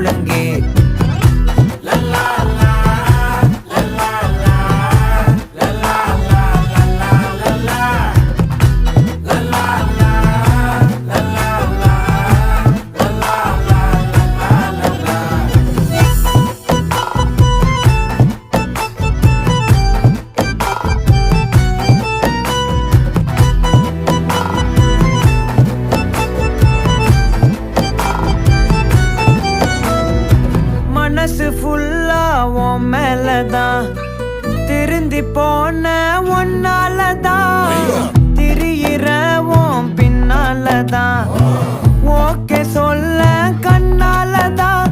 முழங்கே மனசு ஃபுல்லா உன் மேலதான் திருந்தி போன ஒன்னாலதான் திரியிற உன் பின்னாலதான் ஓகே சொல்ல கண்ணாலதான்